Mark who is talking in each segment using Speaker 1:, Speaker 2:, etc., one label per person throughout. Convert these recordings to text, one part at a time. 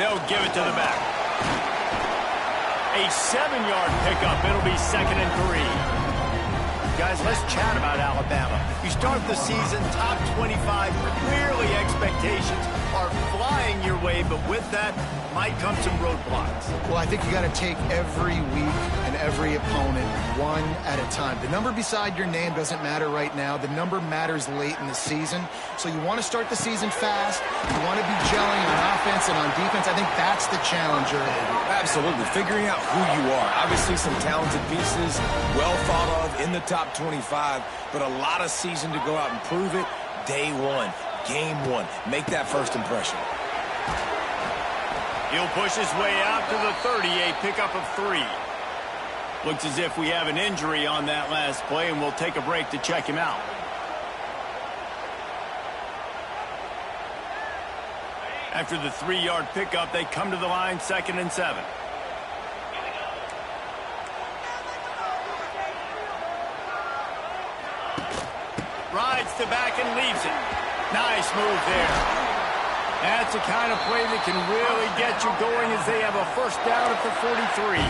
Speaker 1: They'll give it to the back. A 7-yard pickup. It'll be 2nd and 3.
Speaker 2: Guys, let's chat about Alabama. You start the season top 25. Clearly expectations are flying your way, but with that might come some roadblocks.
Speaker 3: Well, I think you got to take every week and every opponent one at a time. The number beside your name doesn't matter right now. The number matters late in the season. So you want to start the season fast. You want to be gelling on offense and on defense. I think that's the challenge early.
Speaker 4: Absolutely. Figuring out who you are. Obviously some talented pieces, well thought of in the top 25, but a lot of season to go out and prove it. Day one, game one. Make that first impression.
Speaker 1: He'll push his way out to the 30, a pickup of 3. Looks as if we have an injury on that last play, and we'll take a break to check him out. After the 3-yard pickup, they come to the line, 2nd and 7. Rides the back and leaves it. Nice move there. That's the kind of play that can really get you going as they have a first down at the 43.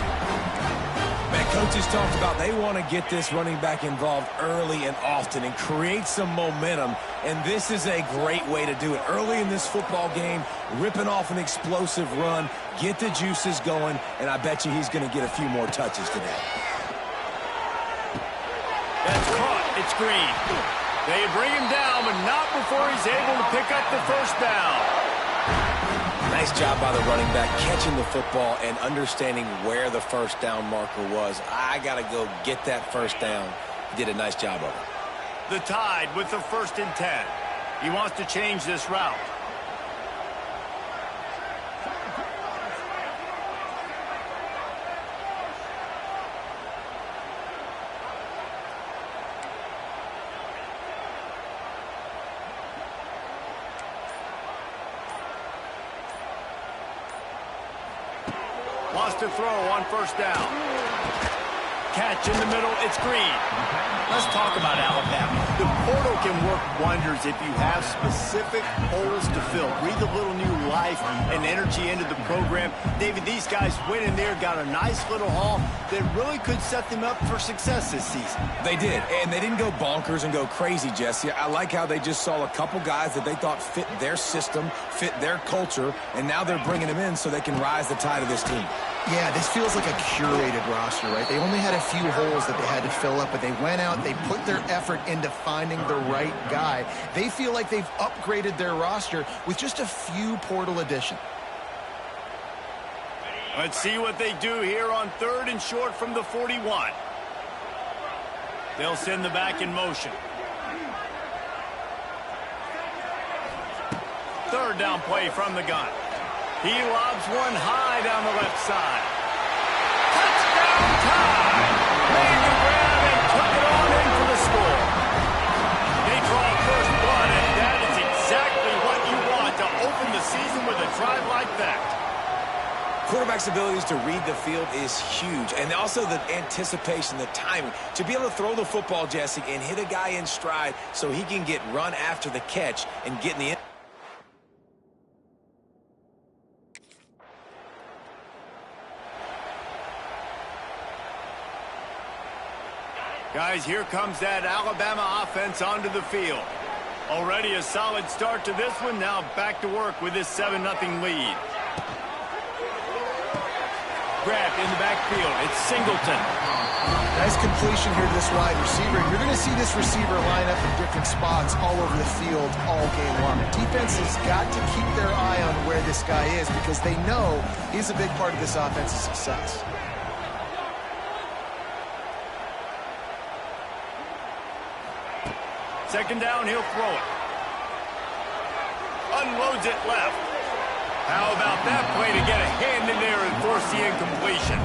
Speaker 4: Man, coaches talked about they want to get this running back involved early and often and create some momentum, and this is a great way to do it. Early in this football game, ripping off an explosive run, get the juices going, and I bet you he's going to get a few more touches today.
Speaker 1: That's caught. It's Green. They bring him down, but not before he's able to pick up the first down.
Speaker 4: Nice job by the running back, catching the football and understanding where the first down marker was. I got to go get that first down. He did a nice job of it.
Speaker 1: The Tide with the 1st and 10. He wants to change this route. Wants to throw on first down. Catch in the middle. It's Green. Let's talk about Alabama.
Speaker 2: The portal can work wonders if you have specific holes to fill. Breathe a little new life and energy into the program. David, these guys went in there, got a nice little haul that really could set them up for success this season.
Speaker 4: They did, and they didn't go bonkers and go crazy, Jesse. I like how they just saw a couple guys that they thought fit their system, fit their culture, and now they're bringing them in so they can rise the tide of this team.
Speaker 3: Yeah, this feels like a curated roster, right? They only had a few holes that they had to fill up, but they went out, they put their effort into finding the right guy. They feel like they've upgraded their roster with just a few portal additions.
Speaker 1: Let's see what they do here on 3rd and short from the 41. They'll send the back in motion. 3rd down play from the gun. He lobs one high down the left side. Touchdown Tide! Made the grab and took it on in for the score. They draw first blood, and that is exactly what you want to open the season with a drive like that.
Speaker 4: Quarterback's abilities to read the field is huge, and also the anticipation, the timing. To be able to throw the football, Jesse, and hit a guy in stride so he can get run after the catch and get in the end.
Speaker 1: Guys, here comes that Alabama offense onto the field. Already a solid start to this one. Now back to work with this 7-0 lead. Grabbed in the backfield. It's Singleton.
Speaker 3: Nice completion here to this wide receiver. You're going to see this receiver line up in different spots all over the field all game long. The defense has got to keep their eye on where this guy is because they know he's a big part of this offense's success.
Speaker 1: Second down, he'll throw it. Unloads it left. How about that play to get a hand in there and force the incompletion?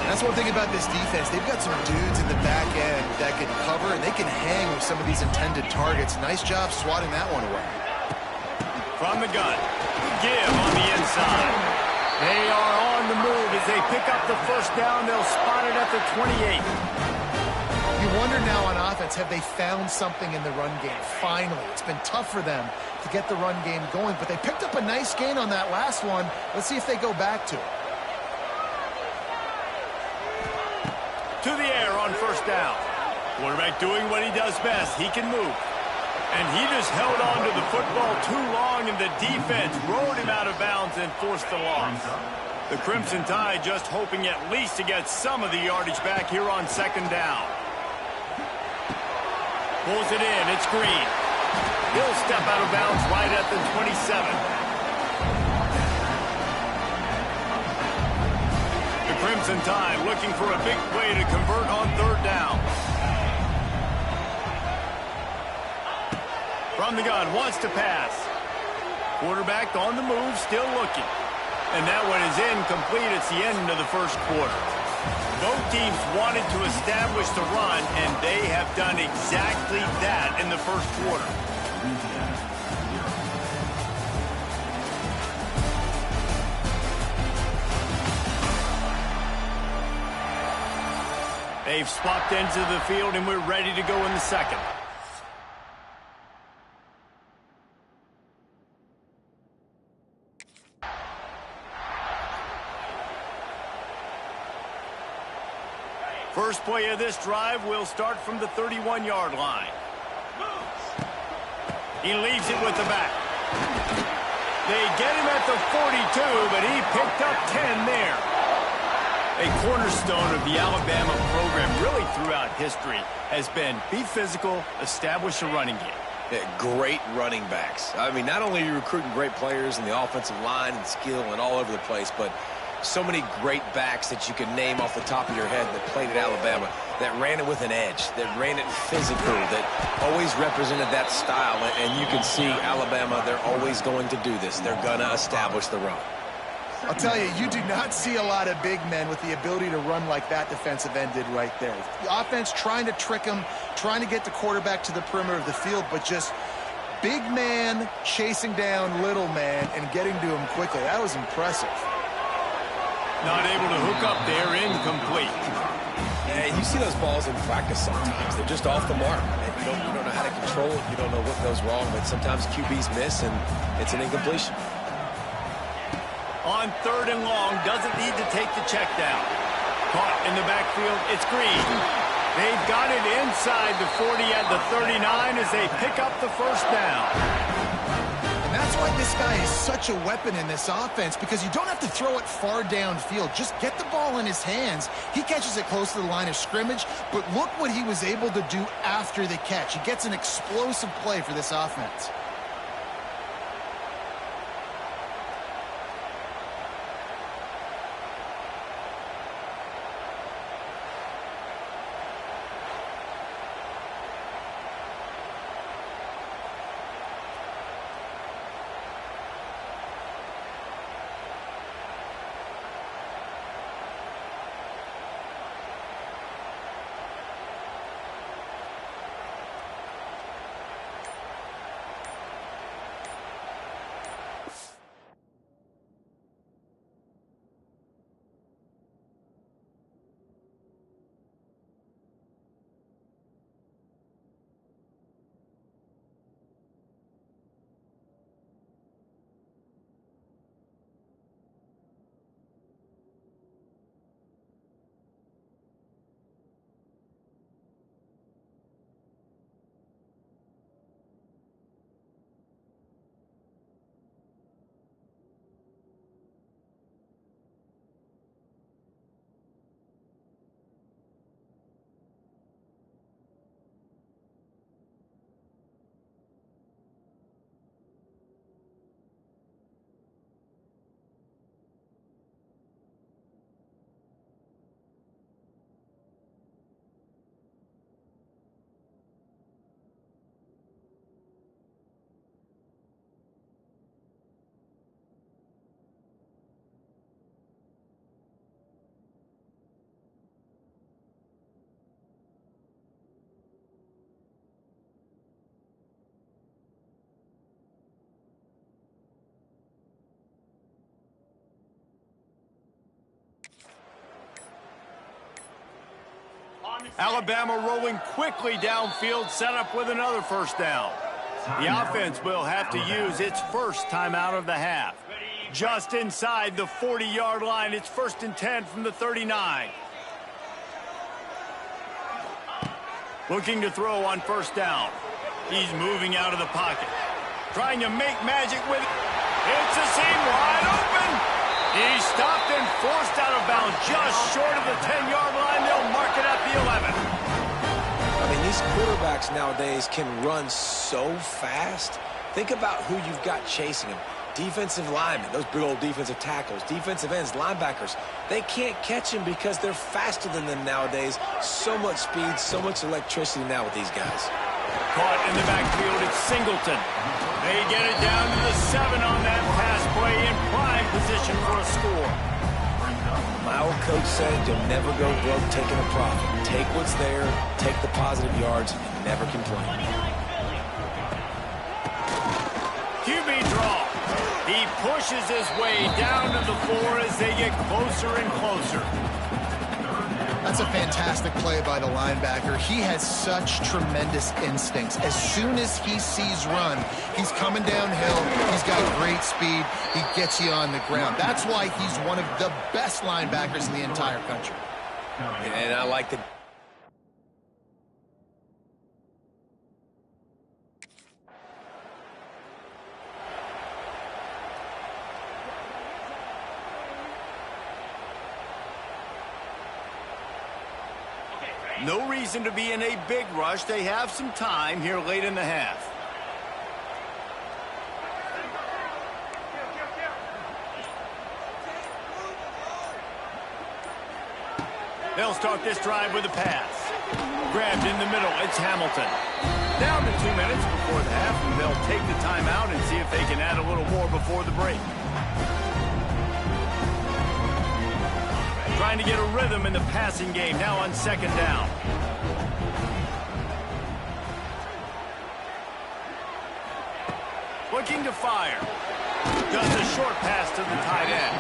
Speaker 3: That's one thing about this defense. They've got some dudes in the back end that can cover, and they can hang with some of these intended targets. Nice job swatting that one away.
Speaker 1: From the gun. Give on the inside. They are on the move as they pick up the first down. They'll spot it at the 28.
Speaker 3: You wonder now on offense, have they found something in the run game? Finally, it's been tough for them to get the run game going, but they picked up a nice gain on that last one. Let's see if they go back to it.
Speaker 2: To the air on first down. Quarterback doing what he does best. He can move. And he just held on to the football too long, and the defense rode him out of bounds and forced the loss. The Crimson Tide just hoping at least to get some of the yardage back here on second down. Pulls it in. It's Green. He'll step out of bounds right at the 27. The Crimson Tide looking for a big play to convert on third down. From the gun, wants to pass. Quarterback on the move, still looking. And that one is incomplete. It's the end of the first quarter. Both teams wanted to establish the run, and they have done exactly that in the first quarter. They've swapped ends of the field, and we're ready to go in the second. First play of this drive will start from the 31-yard line. He leaves it with the back. They get him at the 42, but he picked up 10 there. A cornerstone of the Alabama program really throughout history has been be physical, establish a running game.
Speaker 4: Yeah, great running backs. I mean, not only are you recruiting great players in the offensive line and skill and all over the place, but so many great backs that you can name off the top of your head that played at Alabama, that ran it with an edge, that ran it physical, that always represented that style. And you can see Alabama, they're always going to do this. They're going to establish the run.
Speaker 3: I'll tell you, you do not see a lot of big men with the ability to run like that defensive end did right there. The offense trying to trick him, trying to get the quarterback to the perimeter of the field, but just big man chasing down little man and getting to him quickly. That was impressive.
Speaker 2: Not able to hook up there, incomplete.
Speaker 4: Yeah, you see those balls in practice sometimes. They're just off the mark. And you don't know how to control it. You don't know what goes wrong, but sometimes QBs miss, and it's an incompletion.
Speaker 2: On third and long, doesn't need to take the check down. Caught in the backfield, it's Green. They've got it inside the 40 at the 39 as they pick up the first down.
Speaker 3: And that's why this guy is such a weapon in this offense, because you don't have to throw it far downfield. Just get the ball in his hands. He catches it close to the line of scrimmage, but look what he was able to do after the catch. He gets an explosive play for this offense.
Speaker 2: Alabama rolling quickly downfield, set up with another first down. The offense will have to use its first timeout of the half. Just inside the 40-yard line, it's 1st and 10 from the 39. Looking to throw on first down. He's moving out of the pocket. Trying to make magic with it. It's a seam wide open. He's stopped and forced out of bounds just short of the 10-yard line. They'll mark it at the 11.
Speaker 4: I mean, these quarterbacks nowadays can run so fast. Think about who you've got chasing them. Defensive linemen, those big old defensive tackles, defensive ends, linebackers. They can't catch him because they're faster than them nowadays. So much speed, so much electricity now with these guys.
Speaker 2: Caught in the backfield, it's Singleton. They get it down to the 7 on that pass play in prime position for a score.
Speaker 4: My old coach said you'll never go broke taking a profit. Take what's there, take the positive yards, and never complain.
Speaker 2: QB draw. He pushes his way down to the 4 as they get closer and closer.
Speaker 3: That's a fantastic play by the linebacker. He has such tremendous instincts. As soon as he sees run, he's coming downhill. He's got great speed. He gets you on the ground. That's why he's one of the best linebackers in the entire country.
Speaker 4: And I like the...
Speaker 2: No reason to be in a big rush. They have some time here late in the half. They'll start this drive with a pass. Grabbed in the middle, it's Hamilton. Down to 2 minutes before the half, and they'll take the timeout and see if they can add a little more before the break. Trying to get a rhythm in the passing game now on 2nd down. Looking to fire. Just a short pass to the tight end.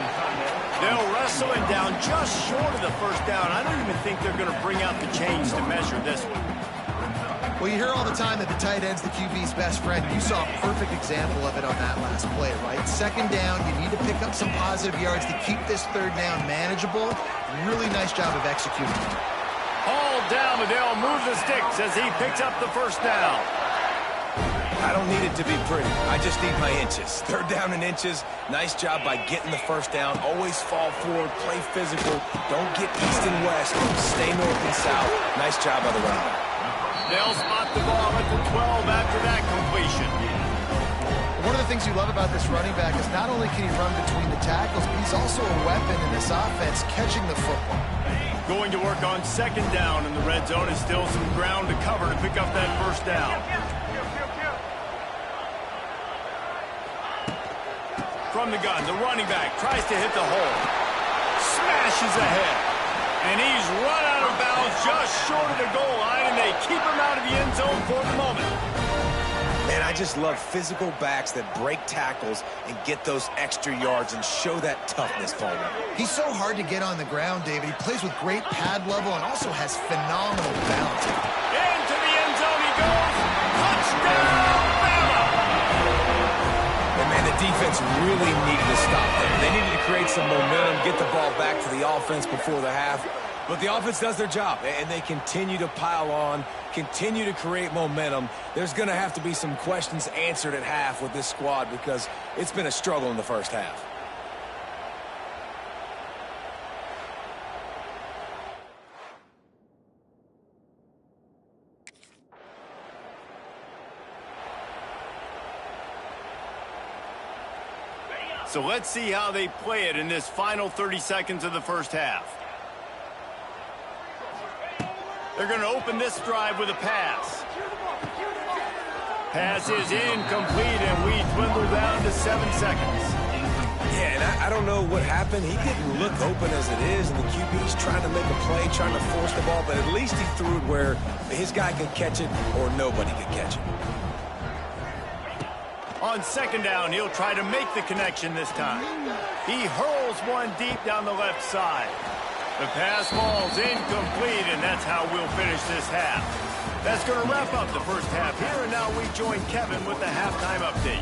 Speaker 2: They'll wrestle it down just short of the first down. I don't even think they're going to bring out the chains to measure this one.
Speaker 3: Well, you hear all the time that the tight end's the QB's best friend. You saw a perfect example of it on that last play, right? 2nd down, you need to pick up some positive yards to keep this 3rd down manageable. Really nice job of executing.
Speaker 2: Hauled down, but they'll move the sticks as he picks up the first down.
Speaker 4: I don't need it to be pretty. I just need my inches. 3rd down in inches. Nice job by getting the first down. Always fall forward, play physical. Don't get east and west. Stay north and south. Nice job by the running back.
Speaker 2: They'll spot the ball at the 12 after that completion.
Speaker 3: One of the things you love about this running back is not only can he run between the tackles, but he's also a weapon in this offense, catching the football.
Speaker 2: Going to work on 2nd down, and the red zone is still some ground to cover to pick up that first down. From the gun, the running back tries to hit the hole. Smashes ahead. And he's run out of bounds just short of the goal line, and they keep him out of the end zone for the moment.
Speaker 4: Man, I just love physical backs that break tackles and get those extra yards and show that toughness, Palmer.
Speaker 3: He's so hard to get on the ground, David. He plays with great pad level and also has phenomenal balance.
Speaker 2: Into the end zone he goes. Touchdown, Bama!
Speaker 4: And man, the defense really needed to stop there. They needed to create some momentum, get the ball back to the offense before the half. But the offense does their job, and they continue to pile on, continue to create momentum. There's going to have to be some questions answered at half with this squad because it's been a struggle in the first half.
Speaker 2: So let's see how they play it in this final 30 seconds of the first half. They're going to open this drive with a pass. Pass is incomplete, and we dwindle down to 7 seconds.
Speaker 4: Yeah, and I don't know what happened. He didn't look open as it is, and the QB's trying to make a play, trying to force the ball, but at least he threw it where his guy could catch it or nobody could catch it.
Speaker 2: On 2nd down, he'll try to make the connection this time. He hurls one deep down the left side. The pass falls incomplete, and that's how we'll finish this half. That's going to wrap up the first half here, and now we join Kevin with the halftime update.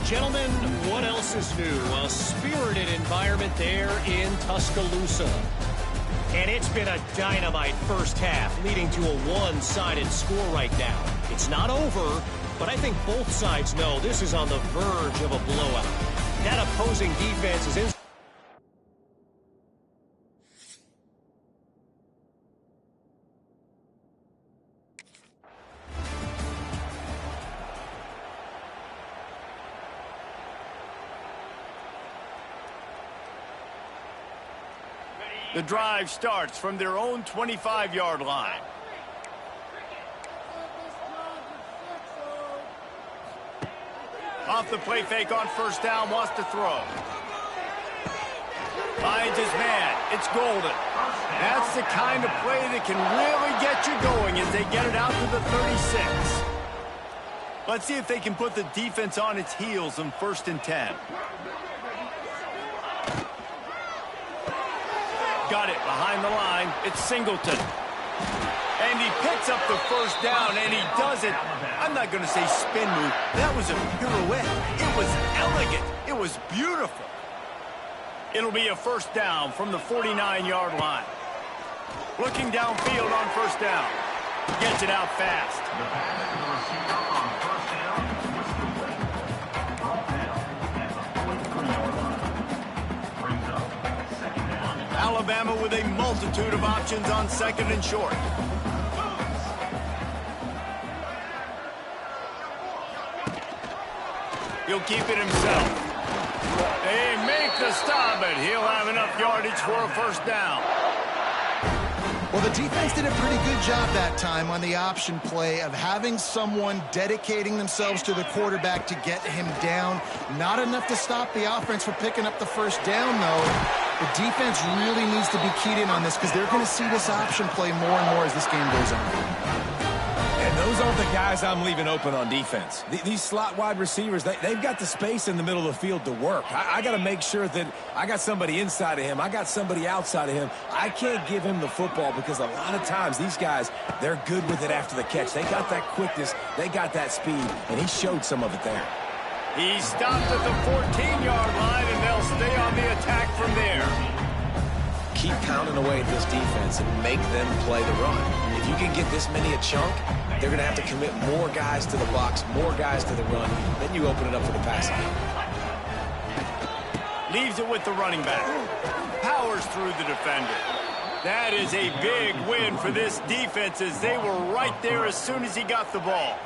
Speaker 5: Gentlemen, what else is new? A spirited environment there in Tuscaloosa. And it's been a dynamite first half, leading to a one-sided score right now. It's not over, but I think both sides know this is on the verge of a blowout. That opposing defense is in.
Speaker 2: The drive starts from their own 25-yard line. Off the play fake on first down, wants to throw. Finds his man. It's Golden. That's the kind of play that can really get you going as they get it out to the 36. Let's see if they can put the defense on its heels in 1st and 10. Got it behind the line. It's Singleton. And he picks up the first down, and he does it. I'm not going to say spin move. That was a pirouette. It was elegant. It was beautiful. It'll be a first down from the 49-yard line. Looking downfield on first down. Gets it out fast. Alabama with a multitude of options on 2nd and short. He'll keep it himself. They make the stop, but he'll have enough yardage for a first down.
Speaker 3: Well, the defense did a pretty good job that time on the option play of having someone dedicating themselves to the quarterback to get him down. Not enough to stop the offense from picking up the first down, though. The defense really needs to be keyed in on this because they're going to see this option play more and more as this game goes on.
Speaker 4: And those aren't the guys I'm leaving open on defense. These slot wide receivers, they've got the space in the middle of the field to work. I got to make sure that I got somebody inside of him. I got somebody outside of him. I can't give him the football because a lot of times these guys, they're good with it after the catch. They got that quickness. They got that speed, and he showed some of it there.
Speaker 2: He stopped at the 14-yard line, and they'll stay on the attack from there.
Speaker 4: Keep pounding away at this defense and make them play the run. If you can get this many a chunk, they're going to have to commit more guys to the box, more guys to the run. Then you open it up for the passing.
Speaker 2: Leaves it with the running back. Powers through the defender. That is a big win for this defense as they were right there as soon as he got the ball.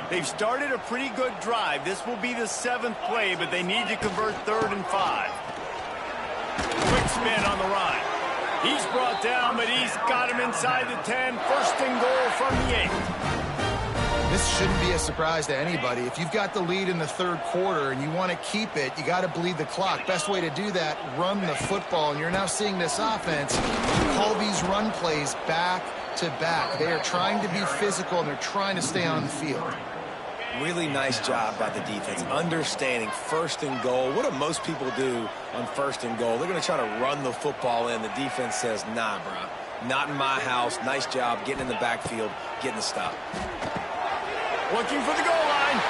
Speaker 2: They've started a pretty good drive. This will be the 7th play, but they need to convert 3rd and 5. Quick spin on the run. He's brought down, but he's got him inside the 10. 1st and goal from the 8.
Speaker 3: This shouldn't be a surprise to anybody. If you've got the lead in the 3rd quarter and you want to keep it, you got to bleed the clock. Best way to do that, run the football. And you're now seeing this offense call these run plays back to back. They are trying to be physical, and they're trying to stay on the field.
Speaker 4: Really nice job by the defense, understanding 1st and goal. What do most people do on 1st and goal? They're going to try to run the football in. The defense says, nah, bro, not in my house. Nice job getting in the backfield, getting the stop.
Speaker 2: Looking for the goal line.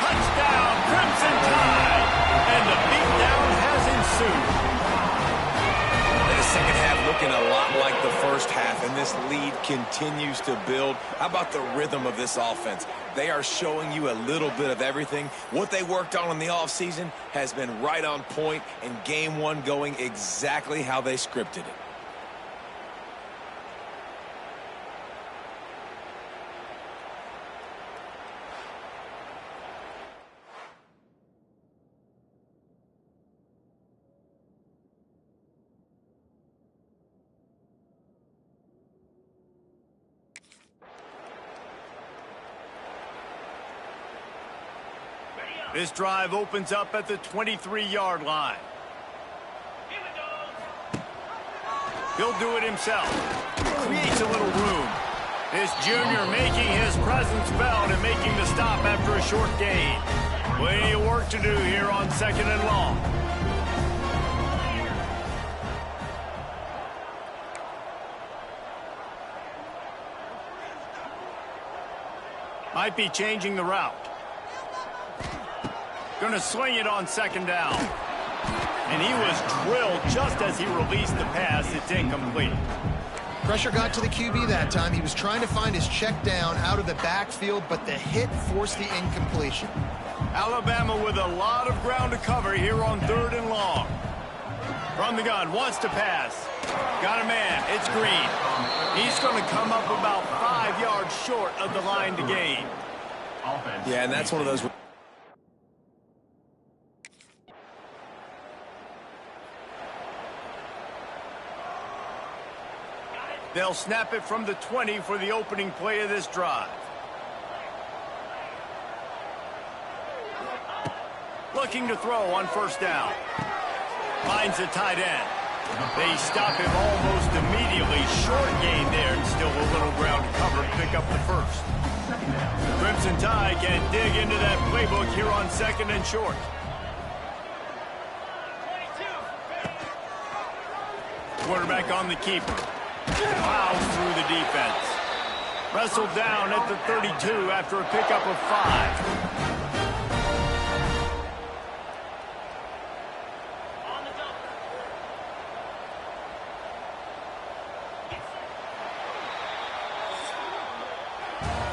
Speaker 2: Touchdown, Crimson Tide. And the beatdown has ensued.
Speaker 4: The second half looking a lot like the first half, and this lead continues to build. How about the rhythm of this offense? They are showing you a little bit of everything. What they worked on in the offseason has been right on point, and game 1 going exactly how they scripted it.
Speaker 2: This drive opens up at the 23-yard line. He'll do it himself. Creates a little room. This junior making his presence felt and making the stop after a short gain. Plenty of work to do here on 2nd and long. Might be changing the route. Going to swing it on second down. And he was drilled just as he released the pass. It's incomplete.
Speaker 3: Pressure got to the QB that time. He was trying to find his check down out of the backfield, but the hit forced the incompletion.
Speaker 2: Alabama with a lot of ground to cover here on 3rd and long. From the gun, wants to pass. Got a man, it's Green. He's going to come up about 5 yards short of the line to gain.
Speaker 4: Yeah, and that's one of those...
Speaker 2: They'll snap it from the 20 for the opening play of this drive. Looking to throw on first down. Finds the tight end. They stop him almost immediately. Short gain there and still a little ground to cover to pick up the first. Crimson Tide can dig into that playbook here on 2nd and short. Quarterback on the keeper. Plows through the defense. Wrestled down at the 32 after a pickup of 5.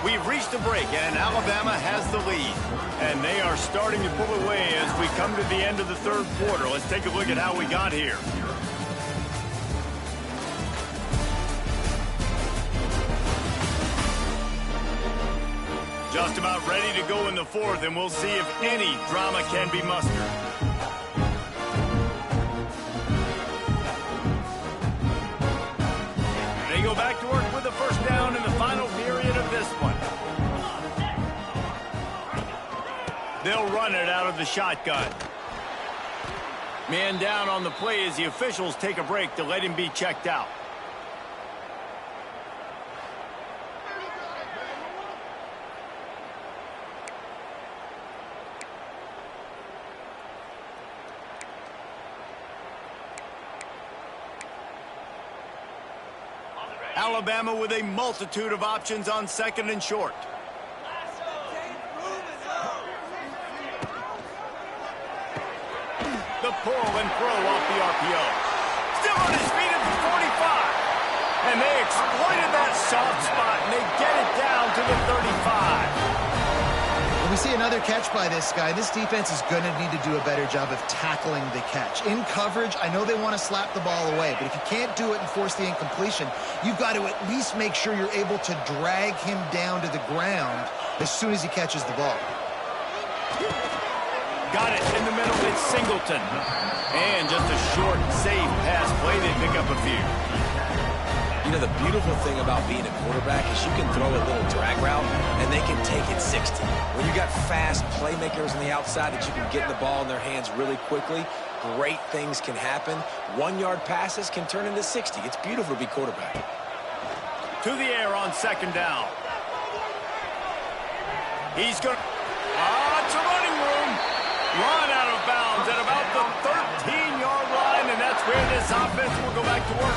Speaker 2: We've reached a break, and Alabama has the lead. And they are starting to pull away as we come to the end of the 3rd quarter. Let's take a look at how we got here. Just about ready to go in the 4th, and we'll see if any drama can be mustered. They go back to work with the first down in the final period of this one. They'll run it out of the shotgun. Man down on the play as the officials take a break to let him be checked out. Alabama with a multitude of options on 2nd and short. The pull and throw off the RPO. Still on his feet at the 45. And they exploited that soft spot, and they get it down to the 35.
Speaker 3: When we see another catch by this guy, this defense is going to need to do a better job of tackling the catch. In coverage, I know they want to slap the ball away, but if you can't do it and force the incompletion, you've got to at least make sure you're able to drag him down to the ground as soon as he catches the ball.
Speaker 2: Got it in the middle. It's Singleton. And just a short, safe pass play. They pick up a few.
Speaker 4: You know, the beautiful thing about being a quarterback is you can throw a little drag route, and they can take it 60. When you got fast playmakers on the outside that you can get the ball in their hands really quickly, great things can happen. 1-yard passes can turn into 60. It's beautiful to be quarterback.
Speaker 2: To the air on 2nd down. He's going to... it's a running room. Run out of bounds at about the 13-yard line, and that's where this offense will go back to work.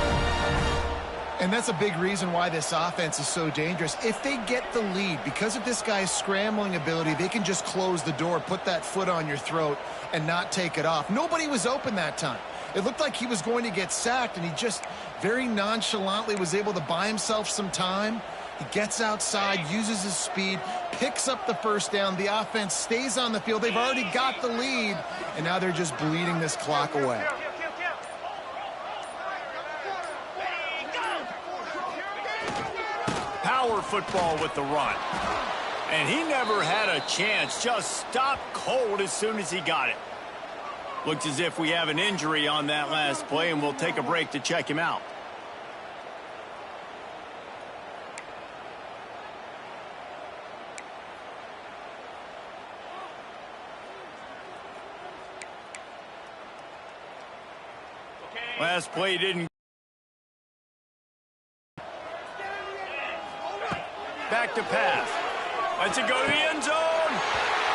Speaker 3: And that's a big reason why this offense is so dangerous. If they get the lead, because of this guy's scrambling ability, they can just close the door, put that foot on your throat, and not take it off. Nobody was open that time. It looked like he was going to get sacked, and he just very nonchalantly was able to buy himself some time. He gets outside, uses his speed, picks up the first down. The offense stays on the field. They've already got the lead, and now they're just bleeding this clock away.
Speaker 2: Power football with the run. And he never had a chance. Just stopped cold as soon as he got it. Looks as if we have an injury on that last play, and we'll take a break to check him out. Last play didn't. Back to pass. Lets it go to the end zone.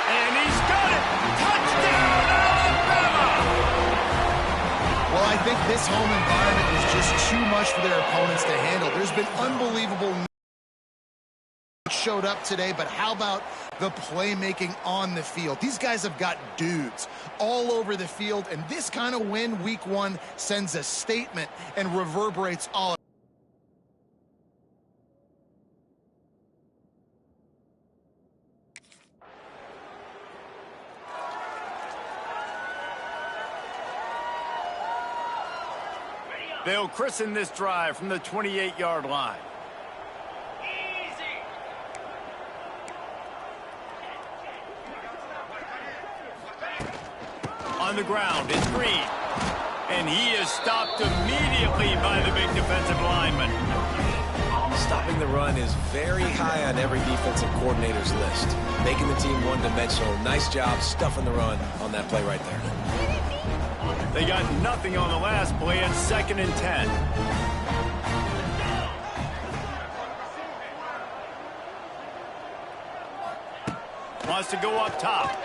Speaker 2: And he's got it. Touchdown, Alabama!
Speaker 3: Well, I think this home environment was just too much for their opponents to handle. There's been unbelievable showed up today, but how about the playmaking on the field? These guys have got dudes all over the field, and this kind of win week one sends a statement and reverberates all.
Speaker 2: They'll christen this drive from the 28-yard line. On the ground, it's Green. And he is stopped immediately by the big defensive lineman.
Speaker 4: Stopping the run is very high on every defensive coordinator's list. Making the team one-dimensional. Nice job stuffing the run on that play right there.
Speaker 2: They got nothing on the last play at 2nd and 10. Wants to go up top.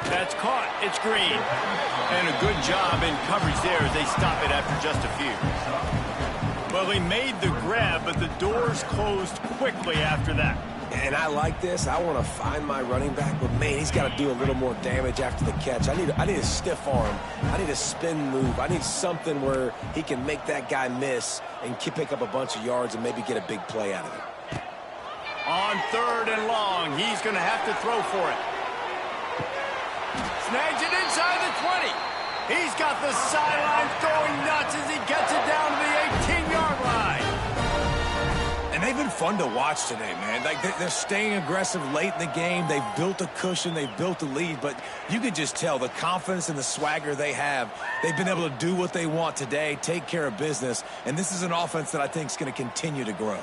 Speaker 2: That's caught. It's Green. And a good job in coverage there as they stop it after just a few. Well, he made the grab, but the doors closed quickly after that.
Speaker 4: And I like this. I want to find my running back, but man, he's got to do a little more damage after the catch. I need a stiff arm. I need a spin move. I need something where he can make that guy miss and pick up a bunch of yards and maybe get a big play out of it.
Speaker 2: On 3rd and long, he's going to have to throw for it. Snags it inside the 20. He's got the sidelines going nuts as he gets it down to the 18-yard line.
Speaker 4: And they've been fun to watch today, man. Like they're staying aggressive late in the game. They've built a cushion. They've built a lead. But you can just tell the confidence and the swagger they have. They've been able to do what they want today, take care of business. And this is an offense that I think is going to continue to grow.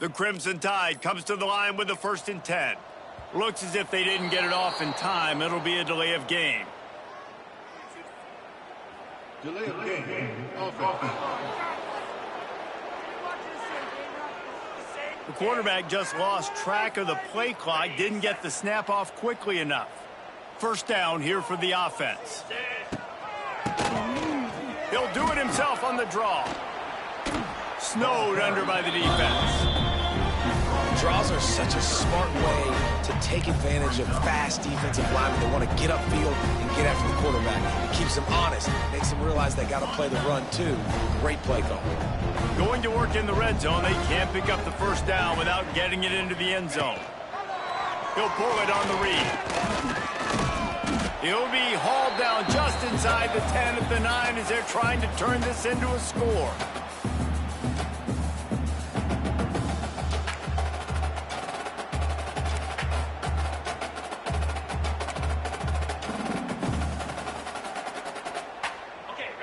Speaker 2: The Crimson Tide comes to the line with the 1st and 10. Looks as if they didn't get it off in time. It'll be a delay of game.
Speaker 6: Delay of game. Offense.
Speaker 2: The quarterback just lost track of the play clock, didn't get the snap off quickly enough. 1st down here for the offense. He'll do it himself on the draw. Snowed under by the defense.
Speaker 4: Draws are such a smart way to take advantage of fast defensive linemen that want to get upfield and get after the quarterback. It keeps them honest, makes them realize they got to play the run too. Great play call.
Speaker 2: Going to work in the red zone, they can't pick up the 1st down without getting it into the end zone. He'll pull it on the read. He'll be hauled down just inside the 10 at the 9 as they're trying to turn this into a score.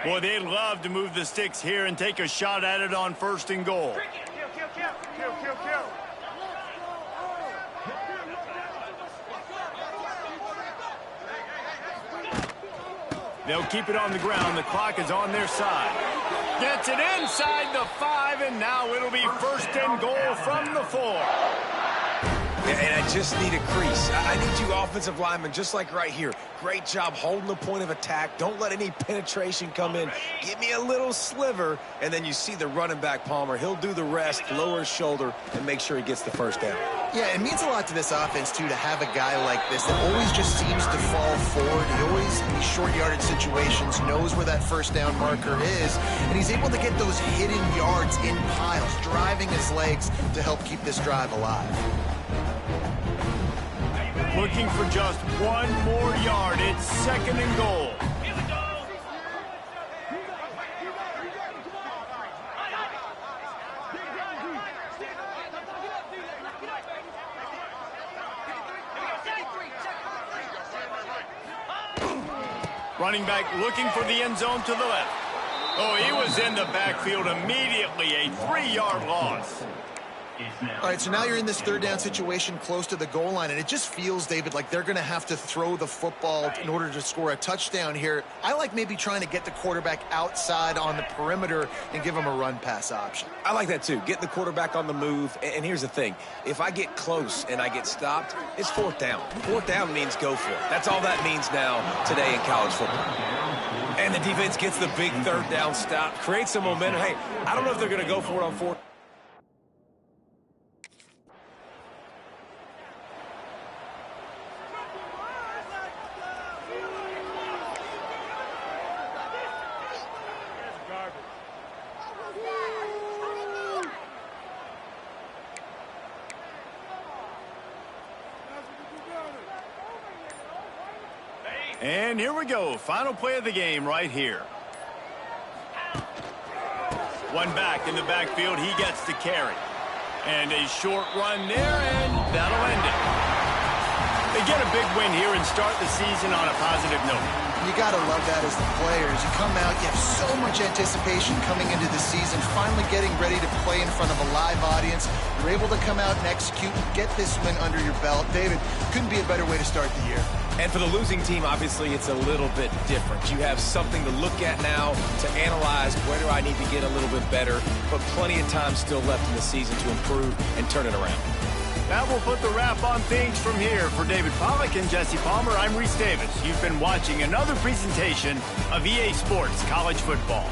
Speaker 2: Boy, they'd love to move the sticks here and take a shot at it on 1st and goal. They'll keep it on the ground. The clock is on their side. Gets it inside the 5, and now it'll be 1st and goal from the 4.
Speaker 4: And I just need a crease. I need you offensive linemen, just like right here. Great job holding the point of attack. Don't let any penetration come in. Give me a little sliver, and then you see the running back, Palmer. He'll do the rest, lower his shoulder, and make sure he gets the 1st down.
Speaker 3: Yeah, it means a lot to this offense, too, to have a guy like this that always just seems to fall forward. He always, in these short yardage situations, knows where that 1st down marker is, and he's able to get those hidden yards in piles, driving his legs to help keep this drive alive.
Speaker 2: Looking for just one more yard. It's 2nd and goal. Running back looking for the end zone to the left. Oh, he was in the backfield immediately. A 3-yard loss.
Speaker 3: All right, so now you're in this 3rd down situation close to the goal line, and it just feels, David, like they're going to have to throw the football in order to score a touchdown here. I like maybe trying to get the quarterback outside on the perimeter and give him a run-pass option.
Speaker 4: I like that, too. Get the quarterback on the move. And here's the thing. If I get close and I get stopped, it's 4th down. 4th down means go for it. That's all that means now today in college football. And the defense gets the big 3rd down stop, creates some momentum. Hey, I don't know if they're going to go for it on 4th.
Speaker 2: And here we go. Final play of the game right here. One back in the backfield. He gets to carry. And a short run there, and that'll end it. They get a big win here and start the season on a positive note.
Speaker 3: You got to love that as the players. You come out, you have so much anticipation coming into the season, finally getting ready to play in front of a live audience. You're able to come out and execute and get this win under your belt. David, couldn't be a better way to start the year.
Speaker 4: And for the losing team, obviously, it's a little bit different. You have something to look at now to analyze where do I need to get a little bit better, but plenty of time still left in the season to improve and turn it around.
Speaker 2: That will put the wrap on things from here. For David Pollack and Jesse Palmer, I'm Reese Davis. You've been watching another presentation of EA Sports College Football.